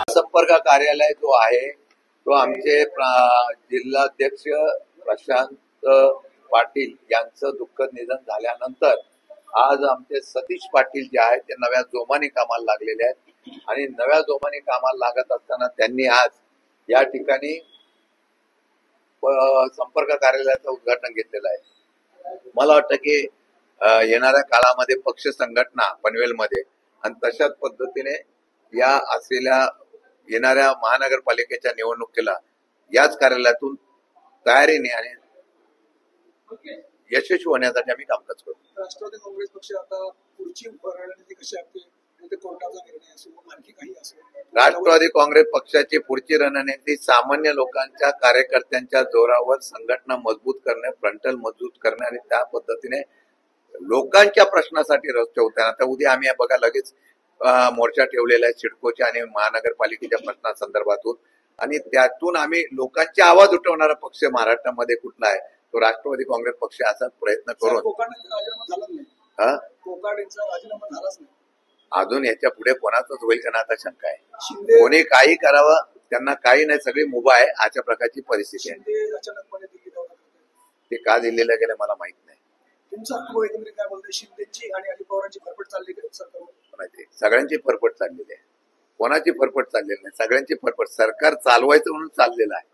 संपर्क कार्यालय जो आहे तो आमचे जिल्हाध्यक्ष प्रशांत पाटील यांचं दुःखद निधन झाल्यानंतर आज आमचे सतीश पाटील जे आहेत ते नव्या जोमाने कामाला लागलेले आहेत आणि नव्या जोमाने कामाला लागत असताना त्यांनी आज या ठिकाणी संपर्क कार्यालयाचं उद्घाटन घेतलेलं आहे. मला वाटतं की येणाऱ्या काळामध्ये पक्ष संघटना पनवेलमध्ये आणि तशाच पद्धतीने या असलेल्या येणाऱ्या महानगरपालिकेच्या निवडणुकीला याच कार्यालयातून तयारीने आणि यशस्वी होण्यासाठी आम्ही कामकाज करू. राष्ट्रवादी काँग्रेस पक्ष आता पुढची रणनीती कशी असते कोर्टाचा निर्णय असो आणखी काही असो. राष्ट्रवादी काँग्रेस पक्षाची पुढची रणनीती सामान्य लोकांच्या कार्यकर्त्यांच्या जोरावर संघटना मजबूत करणे, फ्रंटल मजबूत करणे आणि त्या पद्धतीने लोकांच्या प्रश्नासाठी रस्ते होते. आता उद्या आम्ही बघा लगेच मोर्चा ठेवलेला आहे सिडकोच्या आणि महानगरपालिकेच्या प्रश्नासंदर्भातून आणि त्यातून आम्ही लोकांचे आवाज उठवणारा पक्ष महाराष्ट्रामध्ये कुठला आहे तो राष्ट्रवादी काँग्रेस पक्ष असाच प्रयत्न करून अजून याच्या पुढे कोणाचंच होईल का ना आता शंका आहे. कोणी काही करावं त्यांना काही नाही, सगळी मुभा आहे अशा प्रकारची परिस्थिती आहे. ते का दिलेलं गेलं मला माहित नाही. शिंदेची आणि अजित पवारांची फरफट चालली सगळ्यांची फरफट चाललेली आहे. कोणाची फरफट चाललेली नाही, सगळ्यांची फरफट सरकार चालवायचं म्हणून चाललेलं आहे.